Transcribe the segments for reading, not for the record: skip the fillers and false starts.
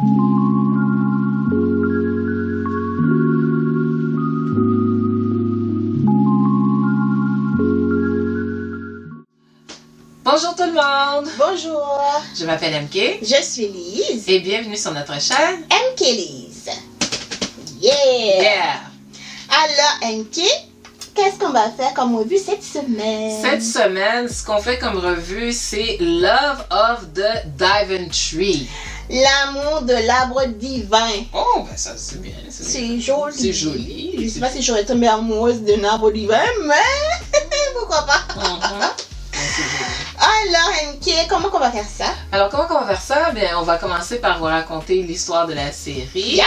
Bonjour tout le monde! Bonjour! Je m'appelle MK. Je suis Lise. Et bienvenue sur notre chaîne MK Lise. Yeah! Alors MK, qu'est-ce qu'on va faire comme revue cette semaine? Cette semaine, ce qu'on fait comme revue, c'est Love of the Divine Tree. L'amour de l'arbre divin. Oh, ben ça c'est bien. C'est joli. C'est joli. Je sais pas si j'aurais tombé amoureuse d'un arbre divin, mais pourquoi pas? Alors MK, comment on va faire ça? Alors comment on va faire ça? Bien, on va commencer par vous raconter l'histoire de la série. Yeah.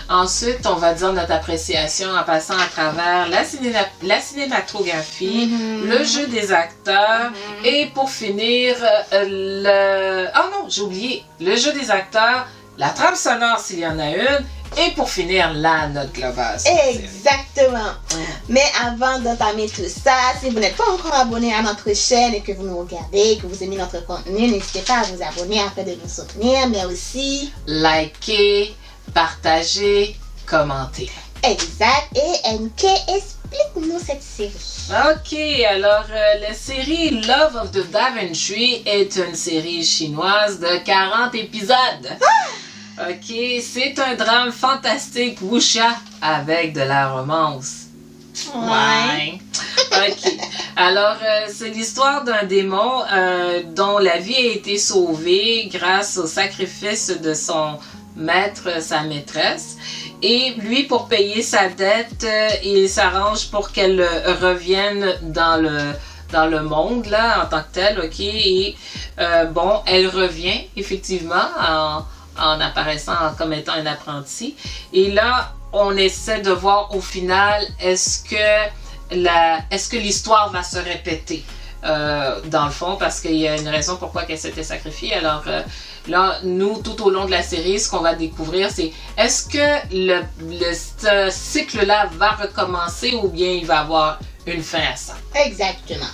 Ensuite, on va dire notre appréciation en passant à travers la cinématographie, le jeu des acteurs et pour finir, oh non, j'ai oublié, le jeu des acteurs, la trame sonore s'il y en a une, et pour finir, la note globale. Exactement. Mais avant d'entamer tout ça, si vous n'êtes pas encore abonné à notre chaîne et que vous nous regardez, que vous aimez notre contenu, n'hésitez pas à vous abonner afin de nous soutenir, mais aussi liker, partager, commenter. Exact. Et MK, explique-nous cette série. Ok, alors la série Love of the Divine Tree est une série chinoise de 40 épisodes. Ok, c'est un drame fantastique wuxia avec de la romance. Ouais. Ok. Alors, c'est l'histoire d'un démon dont la vie a été sauvée grâce au sacrifice de son maître, sa maîtresse. Et lui, pour payer sa dette, il s'arrange pour qu'elle revienne dans le monde, là, en tant que tel, ok? Et bon, elle revient, effectivement, en apparaissant comme étant un apprenti. Et là, on essaie de voir au final, est-ce que l'histoire va se répéter dans le fond, parce qu'il y a une raison pourquoi qu'elle s'était sacrifiée. Alors là, nous, tout au long de la série, ce qu'on va découvrir, c'est est-ce que ce cycle-là va recommencer ou bien il va avoir une fin à ça? Exactement.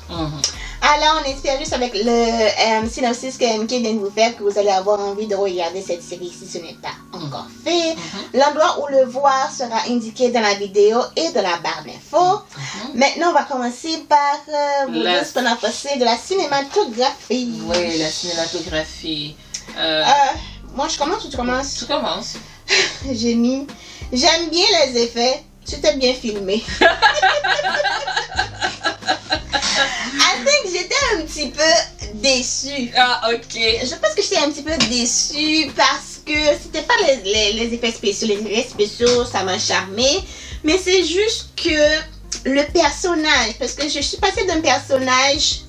Alors, on espère juste avec le synopsis que MK vient de vous faire que vous allez avoir envie de regarder cette série si ce n'est pas encore fait. L'endroit où le voir sera indiqué dans la vidéo et dans la barre d'infos. Maintenant, on va commencer par vous dire ce qu'on a pensé de la cinématographie. Oui, la cinématographie. Moi, je commence ou tu commences? Tu commences. J'aime bien les effets. C'était bien filmé. I think j'étais un petit peu déçue. Ah, ok. Je pense que j'étais un petit peu déçue parce que c'était pas les effets spéciaux. Les effets spéciaux, ça m'a charmé. Mais c'est juste que le personnage, parce que je suis passée d'un personnage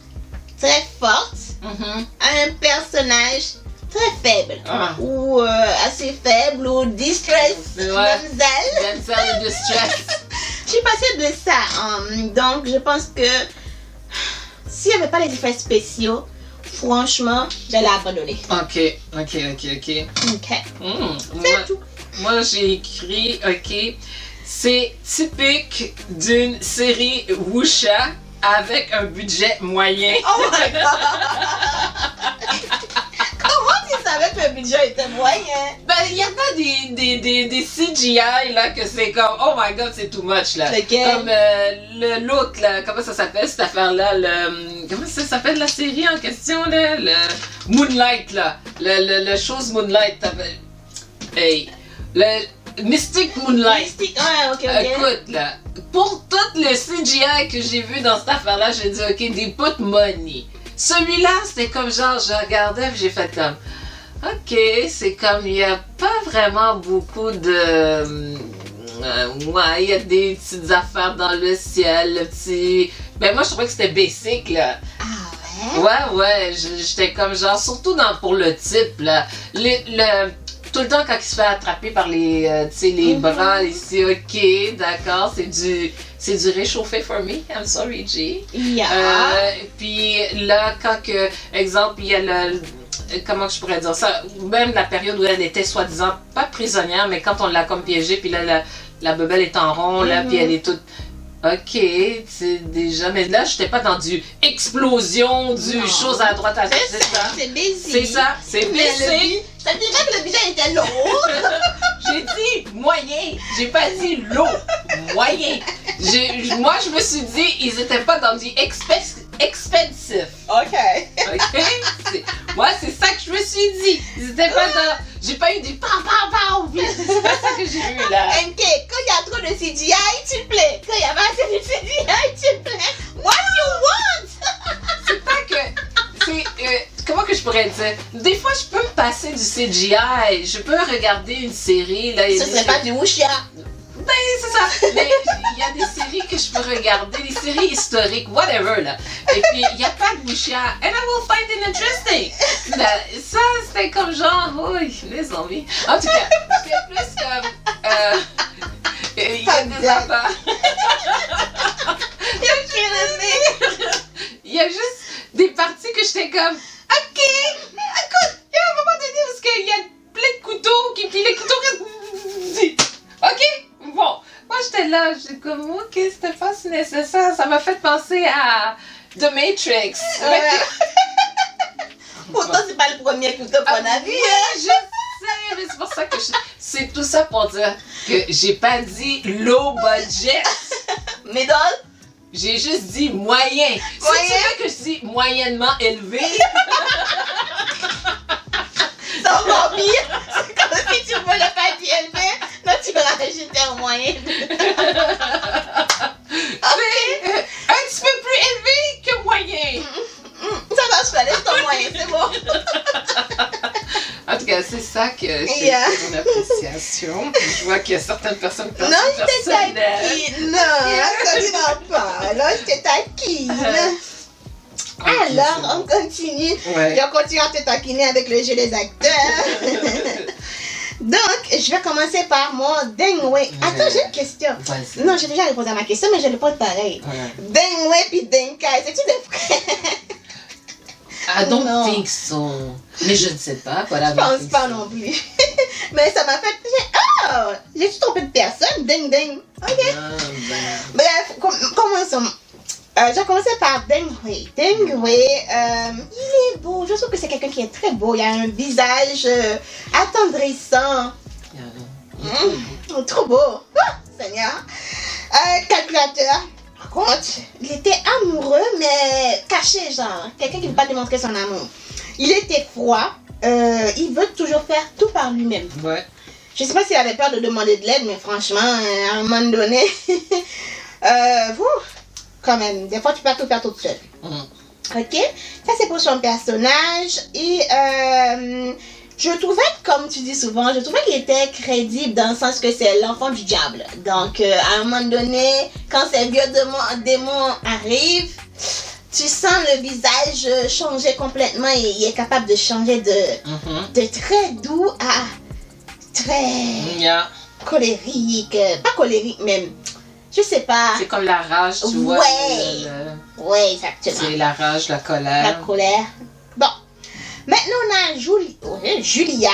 très fort à un personnage très faible. Ou assez faible, ou distress. Denzel distress. Je suis passée de ça. Donc, je pense que s'il n'y avait pas les effets spéciaux, franchement, j'allais abandonner. Ok. C'est tout. Moi, j'ai écrit, ok, c'est typique d'une série wuxia avec un budget moyen. Oh my god! Comment tu savais que le budget était moyen? Ben, il y a pas des CGI là que c'est comme, oh my god, c'est too much là. Lequel? Comme l'autre là, comment ça s'appelle cette affaire-là? Comment ça s'appelle la série en question là? Le Moonlight là. Le chose Moonlight. Hey. Le Mystic Moonlight. Mystic, ouais, ok. Écoute là, pour toutes les CGI que j'ai vu dans cette affaire-là, j'ai dit ok, des put money. Celui-là, c'était comme genre, je regardais et j'ai fait comme, ok, c'est comme, il n'y a pas vraiment beaucoup de... ouais, il y a des petites affaires dans le ciel, le petit... Ben moi, je trouvais que c'était basic, là. Ah ouais? Ouais, j'étais comme genre, surtout pour le type, là. Tout le temps, quand il se fait attraper par les bras, ici, ok, d'accord, c'est du réchauffé for me, I'm sorry, G. Yeah. Puis là, quand que, exemple, il y a comment je pourrais dire ça, même la période où elle était soi-disant, pas prisonnière, mais quand on l'a comme piégée, puis là, la bebelle est en rond, là, puis elle est toute... Ok, c'est déjà... Mais là, j'étais pas dans du explosion, du chose à droite, à gauche, c'est ça. C'est busy. C'est ça, c'est busy. Ça dit pas que le visage était lourd. J'ai dit moyen. J'ai pas dit lourd. Moyen. Moi, je me suis dit, ils étaient pas dans du expensive. OK. OK? Moi, c'est ça que je me suis dit. Ils étaient pas dans... J'ai pas eu du pam. C'est pas ça que j'ai eu, là. MK, quand il y a trop de CGI, tu te plais. Quand il y a pas assez de CGI, tu te plais. What you want? C'est pas que... comment que je pourrais dire? Des fois, je peux me passer du CGI. Je peux regarder une série. Là, Ce serait pas du wuxia. Ben, c'est ça. Mais il y a des séries que je peux regarder, des séries historiques, whatever, là. Et puis, il n'y a pas de wuxia. And I will find it interesting. Ça, c'était comme genre, oui, les zombies. En tout cas, c'était plus comme... il y a des affaires. Il y a juste des parties que j'étais comme, OK, écoute, il y a un moment donné parce qu'il y a plein de couteaux, puis les couteaux... OK, bon. Moi, j'étais là, j'étais comme, OK, c'était pas si nécessaire. Ça m'a fait penser à The Matrix. Ouais. Pourtant, c'est pas le premier couteau qu'on a vu. Je sais, mais c'est pour ça que c'est tout ça pour dire que j'ai pas dit low budget. Mais donc, j'ai juste dit moyen. Si tu veux que je dise moyennement élevé. c'est encore pire. C'est comme si tu voulais pas dire élevé, là tu vas rajouter un moyen. C'est un petit peu plus élevé que moyen. Ça marche pas, laisse ton moyen, c'est bon. En tout cas, c'est ça que j'ai mon appréciation. Je vois qu'il y a certaines personnes qui pensent non, je t'ai taquine. Non, ça ne va pas. Là, je t'ai taquine. Alors, on continue. Ouais. Je continue à te taquiner avec le jeu des acteurs. Donc, je vais commencer par mon Deng Wei. Attends, j'ai une question. Vas-y. Non, j'ai déjà répondu à ma question, mais je le pose pareil. Deng Wei puis Deng Kai, c'est-tu des frères? I don't think so. Mais je ne sais pas. Voilà, je pense pas non plus. Mais ça m'a fait... j'ai-tu trompé de personne? Deng Deng. Ok. Bref, commençons. J'ai commencé par Deng Wei. Deng Wei, il est beau. Je trouve que c'est quelqu'un qui est très beau. Il a un visage attendrissant. Trop beau. Seigneur. Calculateur. Par contre, il était amoureux, mais caché, genre. Quelqu'un qui ne veut pas démontrer son amour. Il était froid. Il veut toujours faire tout par lui-même. Ouais. Je sais pas s'il avait peur de demander de l'aide, mais franchement, à un moment donné, quand même, des fois tu peux tout faire toute seule. Ok, ça c'est pour son personnage. Et je trouvais, comme tu dis souvent, je trouvais qu'il était crédible dans le sens que c'est l'enfant du diable. Donc à un moment donné, quand ces vieux démons arrivent, tu sens le visage changer complètement et il est capable de changer de très doux à très colérique. Pas colérique, mais je sais pas. C'est comme la rage, tu vois. Ouais, exactement. C'est la rage, la colère. La colère. Bon. Maintenant, on a Julia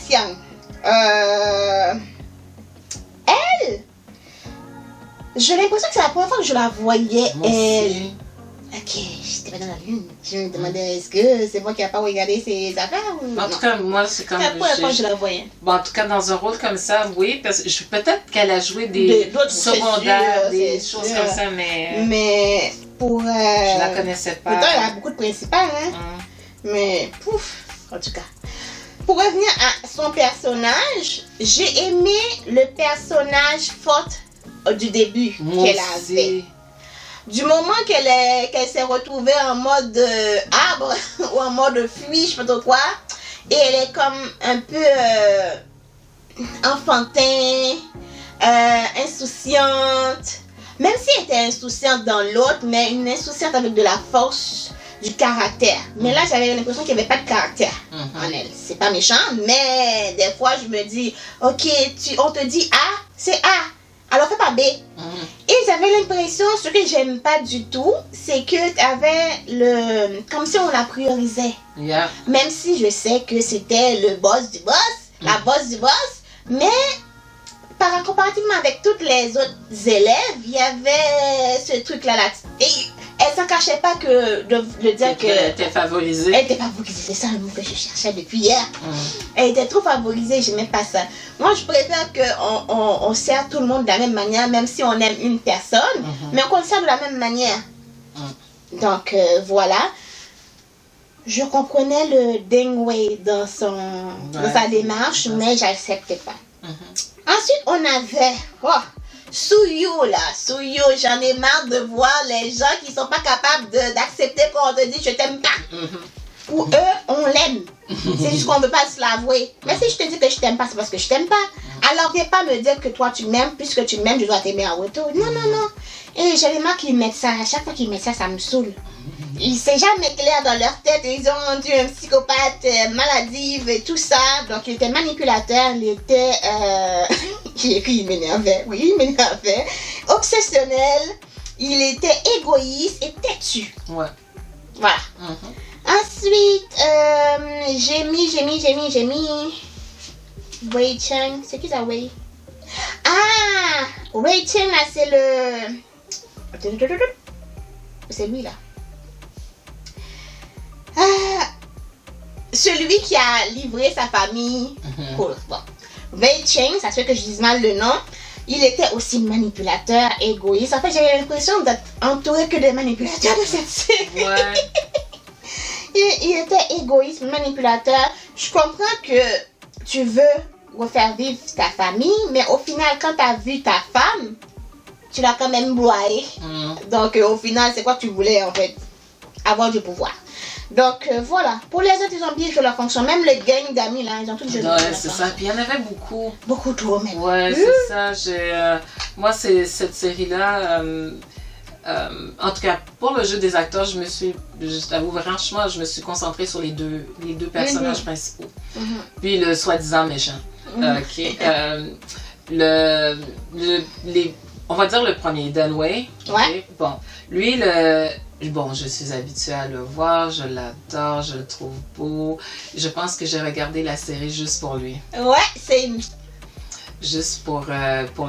Siang. Elle, j'ai l'impression que c'est la première fois que je la voyais. Moi aussi. Ok, j'étais pas dans la lune. Je me demandais, est-ce que c'est moi qui n'ai pas regardé ses affaires ou... En tout cas, moi, c'est comme... C'est la première fois que je la voyais. Bon, en tout cas, dans un rôle comme ça, oui, parce que peut-être qu'elle a joué des secondaires, des choses comme ça, mais pour... je la connaissais pas. Pourtant, il y a beaucoup de principales, hein. Mais, pouf, en tout cas. Pour revenir à son personnage, j'ai aimé le personnage fort du début qu'elle avait. Du moment qu'elle s'est retrouvée en mode arbre ou en mode fuite, je sais pas trop quoi, et elle est comme un peu enfantin, insouciante, même si elle était insouciante dans l'autre, mais une insouciante avec de la force, du caractère. Mais là, j'avais l'impression qu'il n'y avait pas de caractère en elle. C'est pas méchant, mais des fois, je me dis, ok, on te dit A, c'est A. Alors fais pas B. Et j'avais l'impression, ce que j'aime pas du tout, c'est que t'avais comme si on la priorisait. Même si je sais que c'était le boss du boss, la boss du boss, mais comparativement avec toutes les autres élèves, il y avait ce truc-là. Et Elle s'en cachait pas que de dire que... Elle était favorisée. Elle était favorisée, c'est ça le mot que je cherchais depuis hier. Elle était trop favorisée, j'aimais pas ça. Moi, je préfère qu'on sert tout le monde de la même manière, même si on aime une personne, mais qu'on le sert de la même manière. Donc, voilà. Je comprenais le Dingway dans sa démarche, mais j'acceptais pas. Ensuite, on avait... Suyo là, Suyo, j'en ai marre de voir les gens qui sont pas capables d'accepter quand on te dit je t'aime pas. Pour eux, on l'aime. C'est juste qu'on veut pas se l'avouer. Mais si je te dis que je t'aime pas, c'est parce que je t'aime pas. Alors viens pas me dire que toi tu m'aimes, puisque tu m'aimes, je dois t'aimer en retour. Non, non, non. Et j'ai les marques qui mettent ça. À chaque fois qu'ils mettent ça, ça me saoule. C'est jamais clair dans leur tête. Ils ont rendu un psychopathe maladive et tout ça. Donc il était manipulateur, il était... il m'énervait. Oui, il m'énervait. Obsessionnel. Il était égoïste et têtu. Ouais. Voilà. Ensuite, j'ai mis Wei Chang. C'est qui ça, Wei? Ah! Wei Chang, là, c'est le... C'est lui, là. Celui qui a livré sa famille. Cool. Bon. Wei Chang, ça se fait que je dise mal le nom. Il était aussi manipulateur, égoïste. En fait, j'avais l'impression d'être entouré que de manipulateurs de cette série. Ouais. Il était égoïste, manipulateur. Je comprends que tu veux refaire vivre ta famille, mais au final, quand tu as vu ta femme, tu l'as quand même broyée. Donc, au final, c'est quoi que tu voulais, en fait? Avoir du pouvoir. Donc, voilà. Pour les autres, ils ont bien joué leur fonction. Même le gang d'amis, là, ils ont tous joué leur fonction. Ouais, c'est ça. Puis il y en avait beaucoup. Beaucoup trop, même. Ouais, c'est ça. Moi, c'est cette série-là... en tout cas, pour le jeu des acteurs, je t'avoue, franchement, je me suis concentrée sur les deux personnages principaux. Puis le soi-disant méchant. Ok. On va dire le premier, Dunway. Ouais. Bon, lui, je suis habituée à le voir, je l'adore, je le trouve beau. Je pense que j'ai regardé la série juste pour lui. Ouais, c'est... Juste pour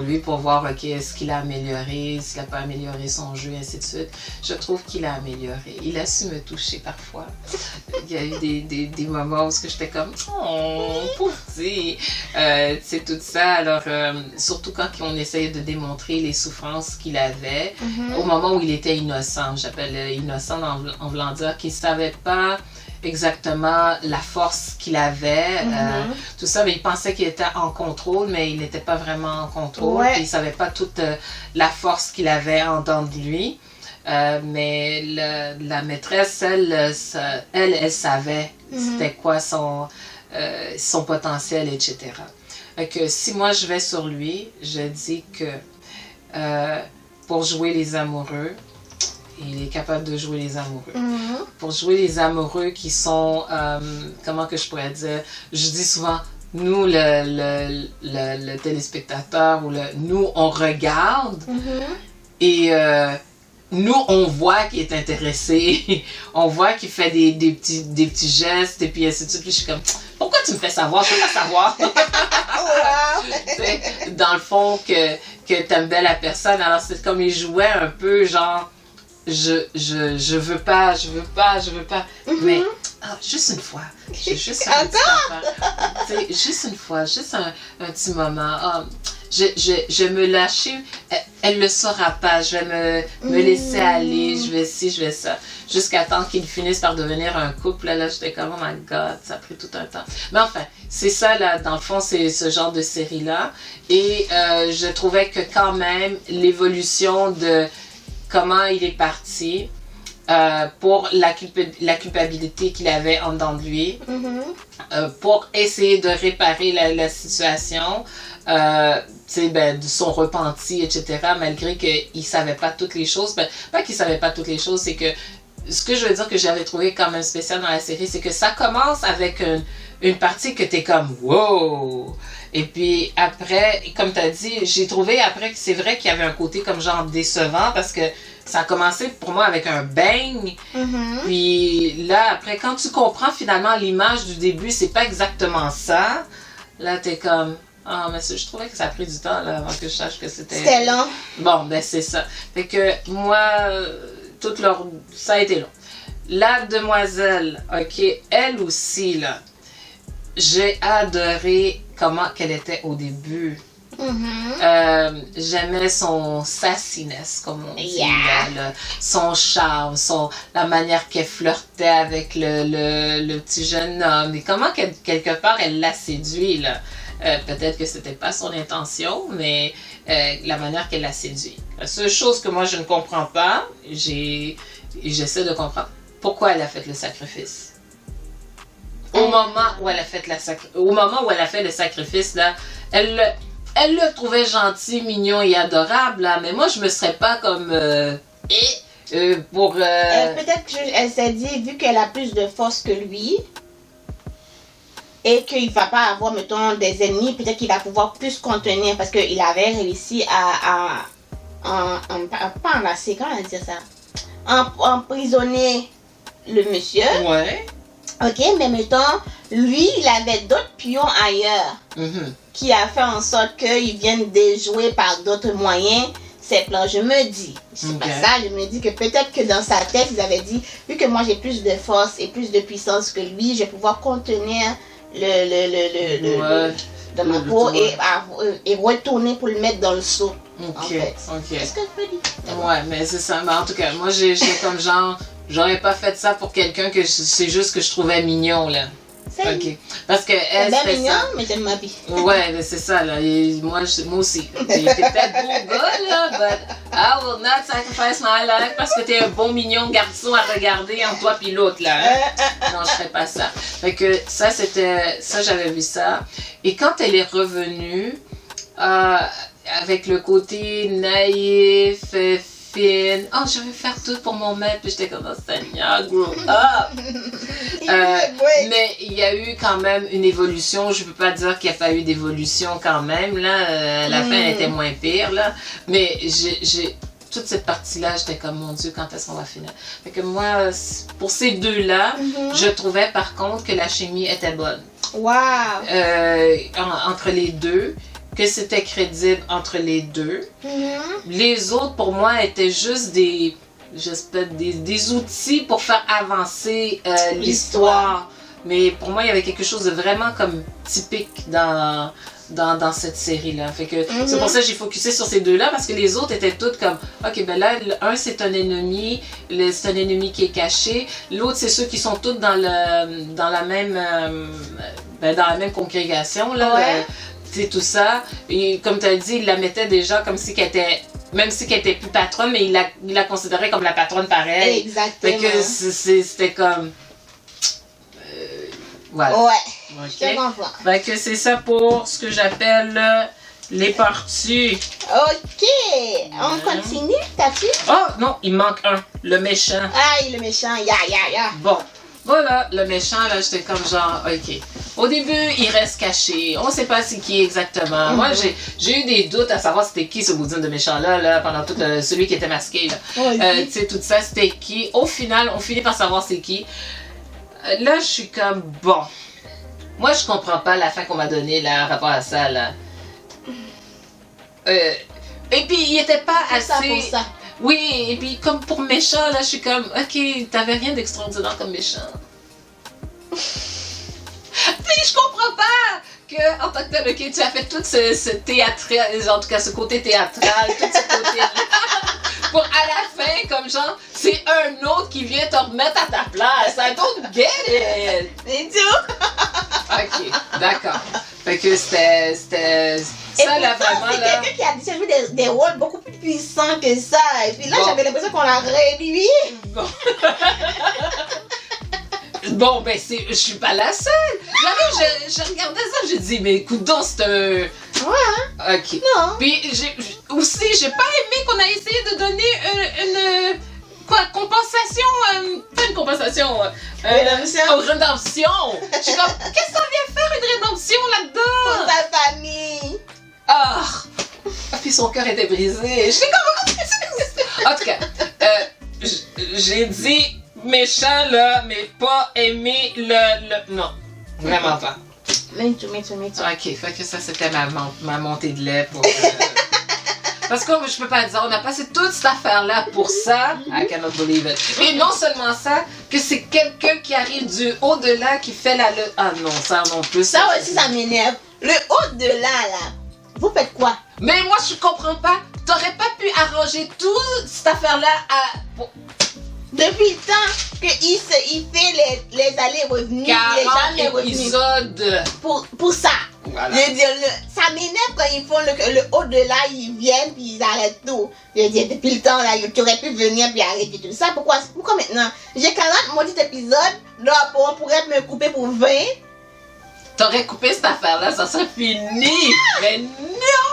lui, pour voir, ok, est-ce qu'il a amélioré, s'il n'a pas amélioré son jeu, et ainsi de suite. Je trouve qu'il a amélioré. Il a su me toucher parfois. Il y a eu des moments où j'étais comme, oh, pauvre petit. Tu sais, tout ça. Alors, surtout quand on essayait de démontrer les souffrances qu'il avait, au moment où il était innocent. J'appelle innocent en voulant dire qu'il ne savait pas exactement la force qu'il avait, tout ça, mais il pensait qu'il était en contrôle, mais il n'était pas vraiment en contrôle, et il ne savait pas toute la force qu'il avait en dedans de lui, mais la maîtresse, elle savait c'était quoi son potentiel, etc. Donc, si moi je vais sur lui, je dis que pour jouer les amoureux, il est capable de jouer les amoureux. Pour jouer les amoureux qui sont, comment que je pourrais dire, je dis souvent, nous, le téléspectateur, nous, on regarde et nous, on voit qu'il est intéressé, on voit qu'il fait des petits gestes et puis ainsi de suite. Puis je suis comme, pourquoi tu me fais savoir? Je veux pas savoir. Dans le fond, que t'aimes bien la personne. Alors, c'est comme il jouait un peu genre, je veux pas. Mais juste une fois. Juste un petit affaire. Juste une fois, juste un petit moment. Je vais me lâcher. Elle le saura pas. Je vais me laisser aller. Je vais ci, je vais ça. Jusqu'à temps qu'ils finissent par devenir un couple. Là, j'étais comme, oh my God, ça a pris tout un temps. Mais enfin, c'est ça, là, dans le fond, c'est ce genre de série-là. Et je trouvais que quand même, l'évolution de comment il est parti pour la culpabilité qu'il avait en dedans de lui, pour essayer de réparer la situation, de son repenti, etc., malgré qu'il ne savait pas toutes les choses. Pas qu'il ne savait pas toutes les choses, c'est que ce que je veux dire que j'avais trouvé quand même spécial dans la série, c'est que ça commence avec une partie que tu es comme « wow ». Et puis après, comme tu as dit, j'ai trouvé après que c'est vrai qu'il y avait un côté comme genre décevant parce que ça a commencé pour moi avec un bang. Puis là, après, quand tu comprends finalement l'image du début, c'est pas exactement ça. Là, t'es comme, ah, mais je trouvais que ça a pris du temps là, avant que je sache que c'était... C'était long. Bon, ben c'est ça. Fait que moi, Ça a été long. La demoiselle, ok, elle aussi, là, j'ai adoré comment qu'elle était au début. J'aimais son sassiness, comme on dit, là, son charme, la manière qu'elle flirtait avec le petit jeune homme, et comment quelque part elle l'a séduit, là. Peut-être que c'était pas son intention, mais la manière qu'elle l'a séduit. La seule chose que moi je ne comprends pas, j'essaie de comprendre pourquoi elle a fait le sacrifice. Au moment où elle a fait le sacrifice, là, elle le trouvait gentil, mignon et adorable, là, mais moi je me serais pas comme peut-être qu'elle s'est dit, vu qu'elle a plus de force que lui, et qu'il va pas avoir, mettons, des ennemis, peut-être qu'il va pouvoir plus contenir, parce qu'il avait réussi pas enlacer, comment dire ça, emprisonner le monsieur. Ouais. Ok, mais mettons, lui, il avait d'autres pions ailleurs, qui a fait en sorte qu'ils viennent déjouer par d'autres moyens ses plans. Je me dis, c'est pas ça, je me dis que peut-être que dans sa tête, ils avaient dit, vu que moi j'ai plus de force et plus de puissance que lui, je vais pouvoir contenir dans ma peau et retourner pour le mettre dans le seau. En fait. Est-ce que je peux dire? Ouais, mais c'est ça. Mais en tout cas, moi j'étais comme genre, j'aurais pas fait ça pour quelqu'un que c'est juste que je trouvais mignon, là. Ok. Parce que elle, c'est bien mignon, mais j'aime ma vie. Ouais, mais c'est ça, là. Et moi aussi. T'es peut-être beau gars, là, but I will not sacrifice my life parce que t'es un bon mignon garçon à regarder en toi pis l'autre, là. Hein? Non, je ferais pas ça. Fait que ça, j'avais vu ça. Et quand elle est revenue, avec le côté naïf, fine, oh, je vais faire tout pour mon maître, puis j'étais comme, oh, Seigneur, grow up. Mais il y a eu quand même une évolution. Je peux pas dire qu'il n'y a pas eu d'évolution quand même, là. La fin, elle était moins pire, là. Mais toute cette partie-là, j'étais comme, mon Dieu, quand est-ce qu'on va finir? Fait que moi, pour ces deux-là, je trouvais par contre que la chimie était bonne. Wow! Entre les deux. Que c'était crédible entre les deux. Les autres, pour moi, étaient juste des outils pour faire avancer l'histoire. Mais pour moi, il y avait quelque chose de vraiment comme typique dans cette série-là. Fait que c'est pour ça que j'ai focusé sur ces deux-là, parce que les autres étaient toutes comme, ok, ben là, un c'est un ennemi, c'est un ennemi qui est caché. L'autre, c'est ceux qui sont tous dans la même congrégation, là. Ouais. Tout ça, et comme tu as dit, il la mettait déjà comme si qu'elle était, même si qu'elle était plus patronne, mais il la considérait comme la patronne pareil. Exactement. Fait que c'était comme voilà. Ouais. Okay. Fait que c'est ça pour ce que j'appelle les parties. Ok, on continue, t'as-tu? Oh non, il manque un, le méchant. Aïe, le méchant, ya. Bon. Voilà, le méchant, là, j'étais comme genre, ok. Au début, il reste caché. On sait pas c'est qui exactement. Moi, j'ai eu des doutes à savoir c'était qui ce boudin de méchant-là, là, pendant tout celui qui était masqué, là. Tu sais, tout ça, c'était qui. Au final, on finit par savoir c'est qui. Là, je suis comme, bon. Moi, je comprends pas la fin qu'on m'a donnée, là, par rapport à ça, là. Et puis, il était pas assez... Pour ça. Oui, et puis comme pour méchant, là, je suis comme, ok, t'avais rien d'extraordinaire comme méchant. Puis je comprends pas que, en tant que tel, ok, tu as fait tout ce théâtral, en tout cas ce côté théâtral, tout ce côté-là, pour à la fin, comme genre, c'est un autre qui vient te remettre à ta place. I don't get it. Et tout. Ok, d'accord. Fait que c'était ça, là, vraiment, c'est là. quelqu'un qui a déjà joué des rôles beaucoup plus puissants que ça. Et puis là, j'avais l'impression qu'on l'a réduit. Bon. Bon, ben, je suis pas la seule. J'arrive, je regardais ça, j'ai dit, mais écoute donc, c'est un... Ouais, hein? Ok. Non. Puis, j'ai pas aimé qu'on a essayé de donner une compensation, pas une compensation, rédemption. Je suis comme, qu'est-ce qu'on vient faire une rédemption là-dedans? Pour sa famille. Ah! Puis son cœur était brisé. J'étais comme, en tout cas, j'ai dit méchant là, mais pas aimer le... Non, vraiment pas. Mais tout. Ok, fait que ça c'était ma montée de lait pour... Parce que je peux pas dire, on a passé toute cette affaire-là pour ça. I cannot believe it. Et non seulement ça, que c'est quelqu'un qui arrive du au-delà qui fait la lutte. Ah non, ça non plus. Ça aussi, ça m'énerve. Le au-delà, là, vous faites quoi? Mais moi, je comprends pas. T'aurais pas pu arranger toute cette affaire-là à... Depuis le temps qu'il fait les allers-revenus, il n'est jamais revenu. Épisode. Pour ça. Voilà. Ça m'énerve quand ils font le au-delà, ils viennent puis ils arrêtent tout. Je veux dire, depuis le temps, là, tu aurais pu venir puis arrêter tout ça. Pourquoi maintenant? J'ai 40 maudits épisodes, là, on pourrait me couper pour 20. T'aurais coupé cette affaire-là, ça serait fini. Mais non!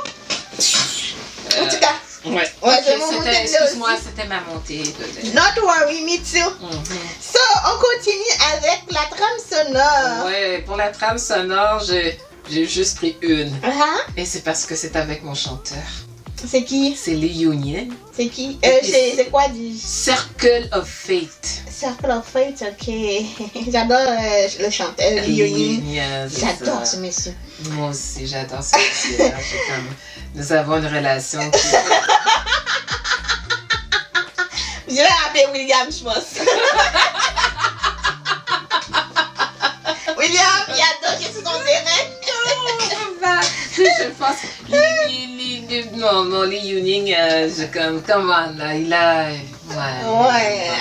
En tout cas. Ouais, okay, excuse-moi, c'était ma montée. Not worry, me too. So, on continue avec la trame sonore. Ouais, pour la trame sonore, j'ai juste pris une. Uh-huh. Et c'est parce que c'est avec mon chanteur. C'est qui? C'est Lee Union. C'est qui? C'est quoi du... Circle of Fate. Circle of Fate, ok. J'adore le chanteur Lee Union. J'adore ce monsieur. Moi aussi, j'adore ce monsieur. Nous avons une relation qui... Je vais appeler William, je pense. William, il adore sur son terrain. Je pense... Non, Lee Union, come on, là, il a... Ouais, I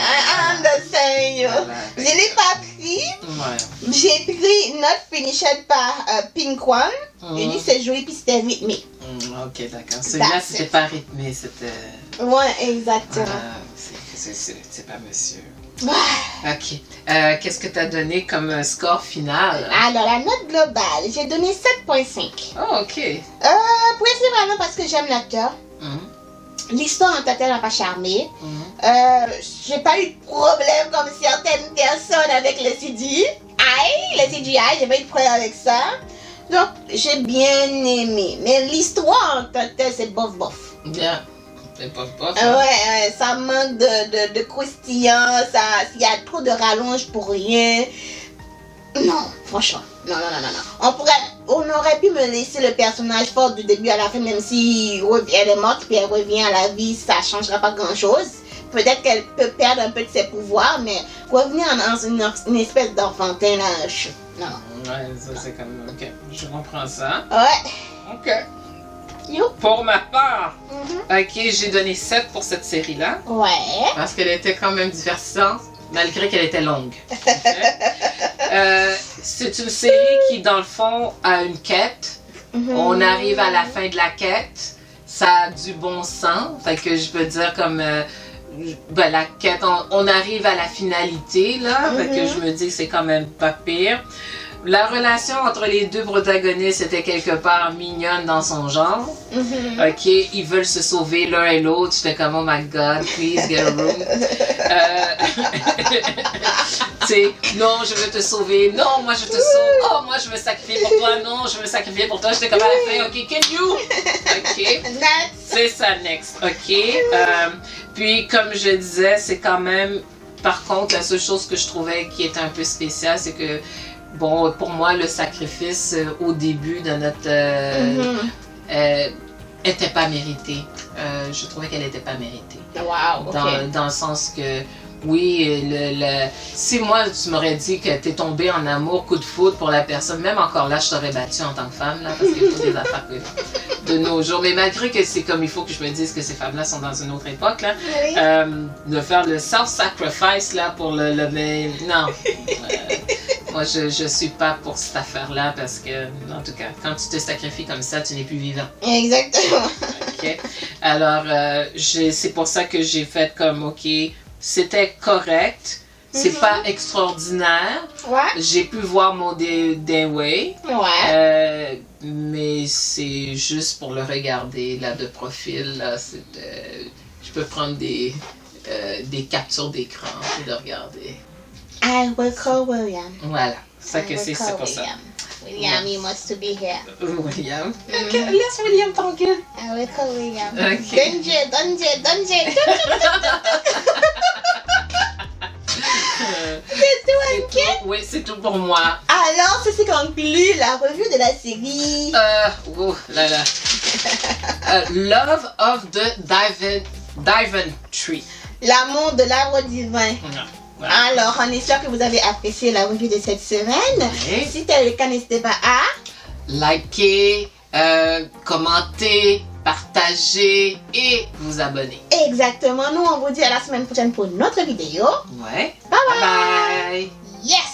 understand you. Voilà. Je l'ai pas pris. Ouais. J'ai pris Not Finished par Pink One. J'ai dit c'est joli puis c'était rythmé. Ok, d'accord. Celui-là, c'était pas rythmé, c'était... Ouais, exactement. C'est pas monsieur. Ouais. Ok. Qu'est-ce que tu as donné comme score final? Alors, la note globale, j'ai donné 7.5. Oh, ok. Principalement parce que j'aime l'acteur. L'histoire en totale m'a pas charmé. J'ai pas eu de problème comme certaines personnes avec le CGI. Le CGI, j'ai pas eu de problème avec ça. Donc, j'ai bien aimé. Mais l'histoire en totale, c'est bof. Bien. C'est bof. Ouais, ça manque de croustillant. Il y a trop de rallonge pour rien. Non, franchement. Non. On aurait pu me laisser le personnage fort du début à la fin, même si elle est morte puis elle revient à la vie, ça ne changera pas grand chose. Peut-être qu'elle peut perdre un peu de ses pouvoirs, mais revenir dans une espèce d'enfantin là, non. Ouais, ça c'est comme... Ok, je comprends ça. Ouais. Ok. You. Pour ma part, ok, j'ai donné 7 pour cette série-là. Ouais. Parce qu'elle était quand même divertissante, malgré qu'elle était longue. C'est une série qui, dans le fond, a une quête. On arrive à la fin de la quête. Ça a du bon sens. Fait que je peux dire comme... la quête, on arrive à la finalité, là. Fait que je me dis que c'est quand même pas pire. La relation entre les deux protagonistes était quelque part mignonne dans son genre. Ok, ils veulent se sauver l'un et l'autre. J'étais comme, oh my god, please get a room. Tu sais, non, je veux te sauver. Non, moi je te sauve. Oh, moi je veux sacrifier pour toi. Non, je veux sacrifier pour toi. J'étais comme à la fin, ok, can you? Ok, c'est ça, next. Ok, puis comme je disais, c'est quand même, par contre, la seule chose que je trouvais qui était un peu spéciale, c'est que bon, pour moi, le sacrifice au début de notre... était pas mérité. Je trouvais qu'elle était pas méritée. Wow, okay. Dans le sens que, oui, si moi, tu m'aurais dit que t'es tombé en amour, coup de foudre pour la personne, même encore là, je t'aurais battu en tant que femme, là, parce qu'il faut des affaires de nos jours. Mais malgré que c'est comme il faut que je me dise que ces femmes-là sont dans une autre époque, là, de faire le self-sacrifice, là, pour le non. Moi, je suis pas pour cette affaire-là parce que, en tout cas, quand tu te sacrifies comme ça, tu n'es plus vivant. Exactement. Ok. Alors, c'est pour ça que j'ai fait comme, ok, c'était correct. C'est pas extraordinaire. Ouais. J'ai pu voir mon Way. Ouais. Mais c'est juste pour le regarder, là, de profil, là. Je peux prendre des captures d'écran et le regarder. I will call William. Voilà, ça que c'est pour ça. William, he wants to be here. William? Ok, laisse William tranquille. I will call William. Okay. Danger. C'est tout, ok? Oui, c'est tout pour moi. Alors, ceci conclut la revue de la série. Oh là là. Love of the Divine Tree. L'amour de l'arbre divin. Ouais. Alors, on est sûr que vous avez apprécié la revue de cette semaine. Ouais. Si tel est le cas, n'hésitez pas à Likez, commenter, partager et vous abonner. Exactement. Nous, on vous dit à la semaine prochaine pour une autre vidéo. Ouais. Bye Bye bye. Yes!